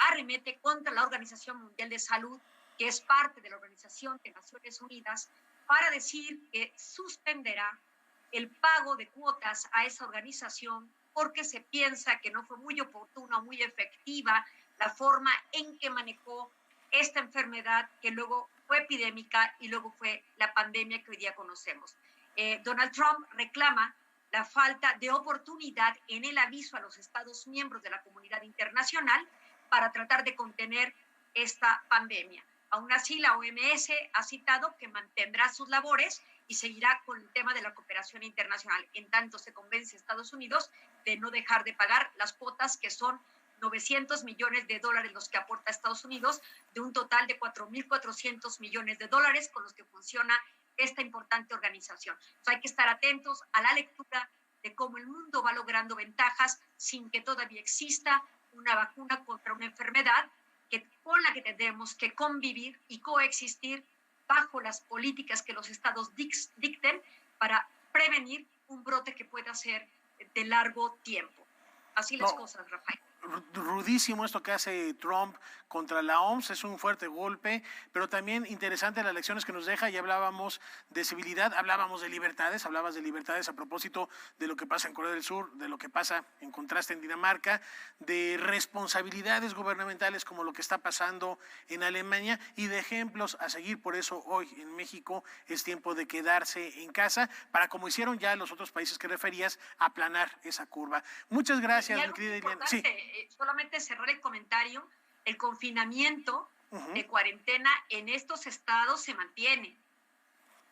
arremete contra la Organización Mundial de Salud, que es parte de la Organización de Naciones Unidas, para decir que suspenderá el pago de cuotas a esa organización porque se piensa que no fue muy oportuna o muy efectiva la forma en que manejó esta enfermedad que luego fue epidémica y luego fue la pandemia que hoy día conocemos. Donald Trump reclama la falta de oportunidad en el aviso a los Estados miembros de la comunidad internacional para tratar de contener esta pandemia. Aún así, la OMS ha citado que mantendrá sus labores y seguirá con el tema de la cooperación internacional. En tanto, se convence a Estados Unidos de no dejar de pagar las cuotas, que son $900 millones los que aporta Estados Unidos, de un total de $4.400 millones con los que funciona esta importante organización. Entonces, hay que estar atentos a la lectura de cómo el mundo va logrando ventajas sin que todavía exista una vacuna contra una enfermedad con la que tendremos que convivir y coexistir bajo las políticas que los estados dicten para prevenir un brote que pueda ser de largo tiempo. Así las cosas, Rafael. Rudísimo esto que hace Trump contra la OMS, es un fuerte golpe, pero también interesante las lecciones que nos deja. Ya hablábamos de civilidad, hablábamos de libertades, hablabas de libertades a propósito de lo que pasa en Corea del Sur, de lo que pasa en contraste en Dinamarca, de responsabilidades gubernamentales como lo que está pasando en Alemania y de ejemplos a seguir. Por eso hoy en México es tiempo de quedarse en casa para, como hicieron ya los otros países que referías, aplanar esa curva. Muchas gracias, mi querida Ileana. Sí. Solamente cerrar el comentario, el confinamiento de cuarentena en estos estados se mantiene.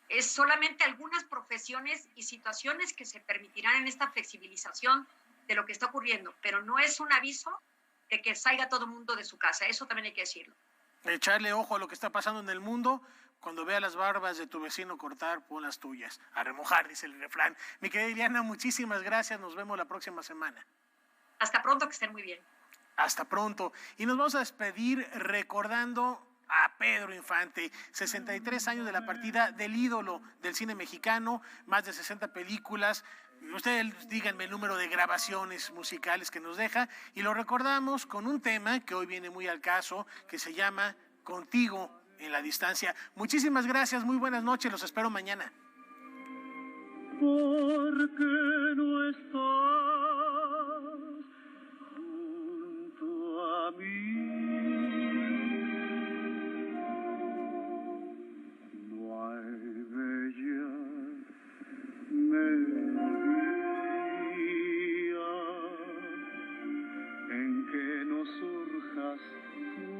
Es solamente algunas profesiones y situaciones que se permitirán en esta flexibilización de lo que está ocurriendo, pero no es un aviso de que salga todo el mundo de su casa, eso también hay que decirlo. Echarle ojo a lo que está pasando en el mundo. Cuando vea las barbas de tu vecino cortar, pon las tuyas. A remojar, dice el refrán. Mi querida Ileana, muchísimas gracias, nos vemos la próxima semana. Hasta pronto, que estén muy bien. Hasta pronto. Y nos vamos a despedir recordando a Pedro Infante, 63 años de la partida del ídolo del cine mexicano, más de 60 películas. Ustedes díganme el número de grabaciones musicales que nos deja y lo recordamos con un tema que hoy viene muy al caso, que se llama Contigo en la Distancia. Muchísimas gracias, muy buenas noches, los espero mañana. Porque no estás a mí, no hay bella melodía en que no surjas tú,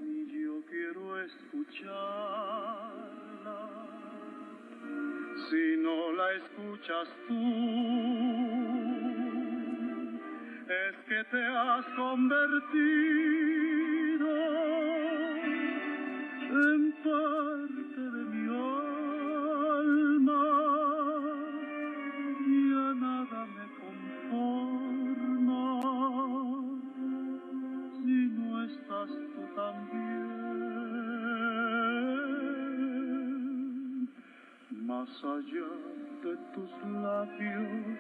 y yo quiero escucharla. Si no la escuchas tú, es que te has convertido en parte de mi alma, y a nada me conforma si no estás tú también. Más allá de tus labios,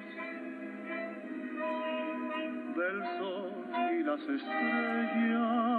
del sol y las estrellas,